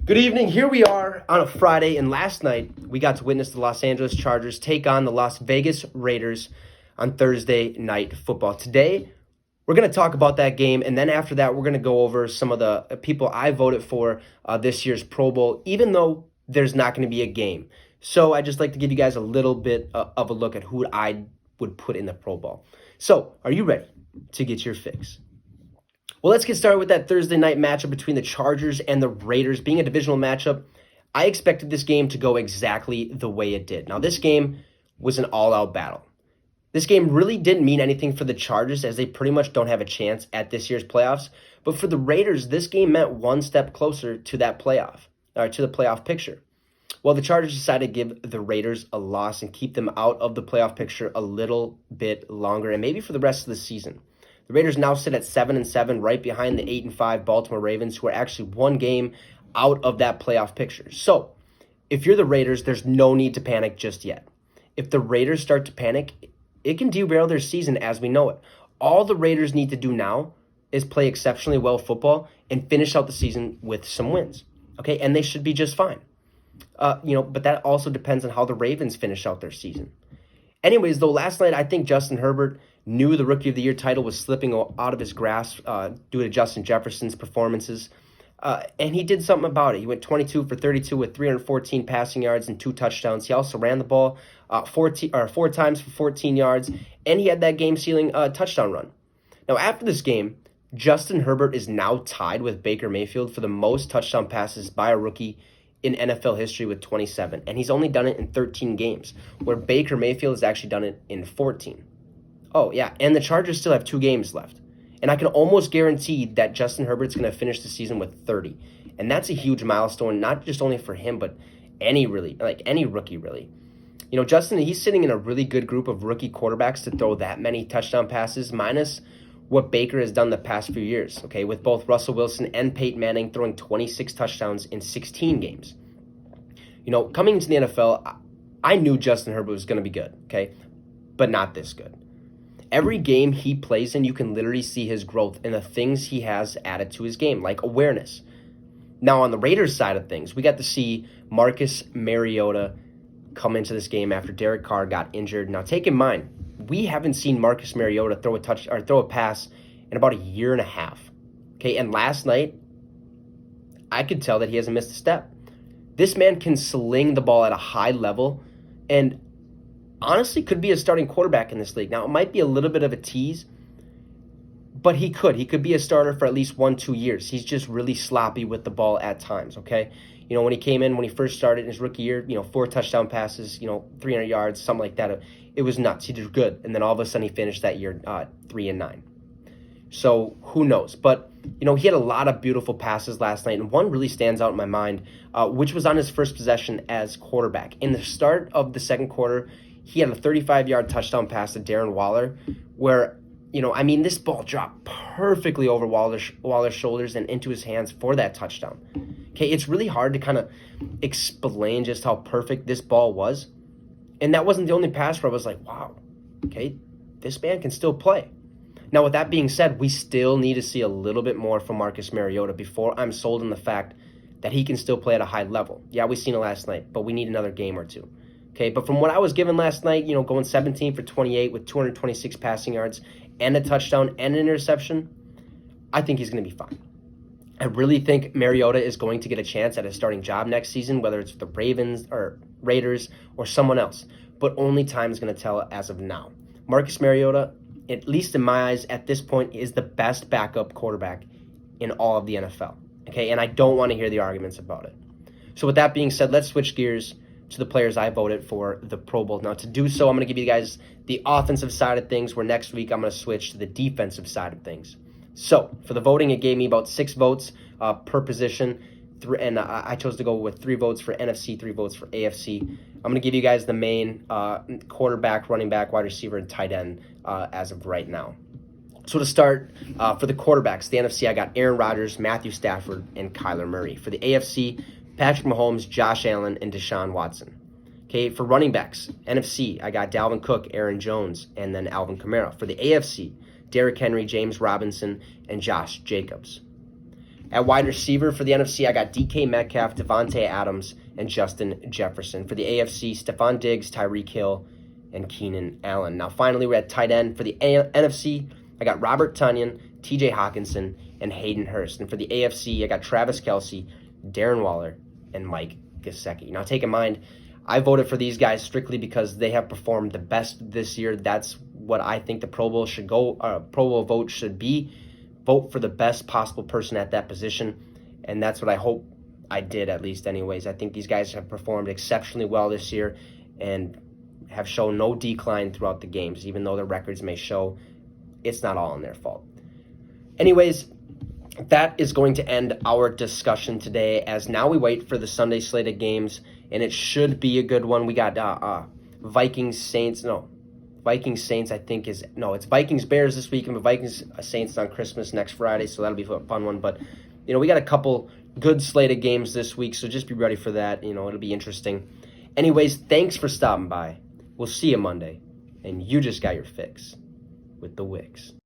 Good evening. Here we are on a Friday, and last night we got to witness the Los Angeles Chargers take on the Las Vegas Raiders on Thursday Night Football. Today, we're going to talk about that game, and then after that, we're going to go over some of the people I voted for this year's Pro Bowl, even though there's not going to be a game. So I just like to give you guys a little bit of a look at who I would put in the Pro Bowl. So, are you ready to get your fix? Well, let's get started with that Thursday night matchup between the Chargers and the Raiders. Being a divisional matchup, I expected this game to go exactly the way it did. Now, this game was an all-out battle. This game really didn't mean anything for the Chargers, as they pretty much don't have a chance at this year's playoffs. But for the Raiders, this game meant one step closer to that to the playoff picture. Well, the Chargers decided to give the Raiders a loss and keep them out of the playoff picture a little bit longer, and maybe for the rest of the season. The Raiders now sit at 7-7, right behind the 8-5 Baltimore Ravens, who are actually one game out of that playoff picture. So, if you're the Raiders, there's no need to panic just yet. If the Raiders start to panic, it can derail their season as we know it. All the Raiders need to do now is play exceptionally well football and finish out the season with some wins. Okay, and they should be just fine. But that also depends on how the Ravens finish out their season. Anyways, though, last night I think Justin Herbert knew the Rookie of the Year title was slipping out of his grasp due to Justin Jefferson's performances, and he did something about it. He went 22 for 32 with 314 passing yards and 2 touchdowns. He also ran the ball 4 times for 14 yards, and he had that game-sealing touchdown run. Now, after this game, Justin Herbert is now tied with Baker Mayfield for the most touchdown passes by a rookie in NFL history with 27, and he's only done it in 13 games, where Baker Mayfield has actually done it in 14. Oh, yeah, and the Chargers still have 2 games left, and I can almost guarantee that Justin Herbert's going to finish the season with 30, and that's a huge milestone, not just only for him, but any rookie, really. You know, Justin, he's sitting in a really good group of rookie quarterbacks to throw that many touchdown passes, minus what Baker has done the past few years, okay, with both Russell Wilson and Peyton Manning throwing 26 touchdowns in 16 games. You know, coming into the NFL, I knew Justin Herbert was going to be good, okay, but not this good. Every game he plays in, you can literally see his growth and the things he has added to his game, like awareness. Now, on the Raiders side of things, we got to see Marcus Mariota come into this game after Derek Carr got injured. Now, take in mind, we haven't seen Marcus Mariota throw a pass in about a year and a half. Okay, and last night, I could tell that he hasn't missed a step. This man can sling the ball at a high level and honestly could be a starting quarterback in this league. Now, it might be a little bit of a tease, but he could be a starter for at least 1-2 years. He's just really sloppy with the ball at times, okay? You know, when he first started in his rookie year, 4 touchdown passes, 300 yards, something like that. It was nuts. He did good. And then all of a sudden he finished that year 3-9. So who knows? But, he had a lot of beautiful passes last night. And one really stands out in my mind, which was on his first possession as quarterback. In the start of the second quarter, he had a 35-yard touchdown pass to Darren Waller where, this ball dropped perfectly over Waller's shoulders and into his hands for that touchdown. Okay, it's really hard to kind of explain just how perfect this ball was. And that wasn't the only pass where I was like, wow, okay, this man can still play. Now, with that being said, we still need to see a little bit more from Marcus Mariota before I'm sold on the fact that he can still play at a high level. Yeah, we seen it last night, but we need another game or two. Okay, but from what I was given last night, going 17 for 28 with 226 passing yards and a touchdown and an interception, I think he's going to be fine. I really think Mariota is going to get a chance at a starting job next season, whether it's with the Ravens or Raiders or someone else. But only time is going to tell as of now. Marcus Mariota, at least in my eyes at this point, is the best backup quarterback in all of the NFL. Okay, and I don't want to hear the arguments about it. So with that being said, let's switch gears to the players I voted for the Pro Bowl. Now, to do so, I'm going to give you guys the offensive side of things, where next week I'm going to switch to the defensive side of things. So, for the voting, it gave me about 6 votes per position, and I chose to go with 3 votes for NFC, 3 votes for AFC. I'm going to give you guys the main quarterback, running back, wide receiver, and tight end as of right now. So to start, for the quarterbacks, the NFC, I got Aaron Rodgers, Matthew Stafford, and Kyler Murray. For the AFC, Patrick Mahomes, Josh Allen, and Deshaun Watson. Okay, for running backs, NFC, I got Dalvin Cook, Aaron Jones, and then Alvin Kamara. For the AFC, Derrick Henry, James Robinson, and Josh Jacobs. At wide receiver for the NFC, I got DK Metcalf, Devontae Adams, and Justin Jefferson. For the AFC, Stephon Diggs, Tyreek Hill, and Keenan Allen. Now, finally, we're at tight end. For the NFC, I got Robert Tonyan, TJ Hawkinson, and Hayden Hurst. And for the AFC, I got Travis Kelce, Darren Waller, and Mike Gesicki. Now, take in mind, I voted for these guys strictly because they have performed the best this year. That's what I think the Pro Bowl vote should be. Vote for the best possible person at that position, and that's what I hope I did, at least anyways. I think these guys have performed exceptionally well this year and have shown no decline throughout the games, even though their records may show it's not all in their fault. Anyways, that is going to end our discussion today, as now we wait for the Sunday slate of games, and it should be a good one. We got Vikings Saints, I think it's Vikings Bears this week, and Vikings Saints on Christmas next Friday, so that'll be a fun one. But we got a couple good slate of games this week, so just be ready for that. It'll be interesting. Anyways, thanks for stopping by. We'll see you Monday, and you just got your fix with the Wicks.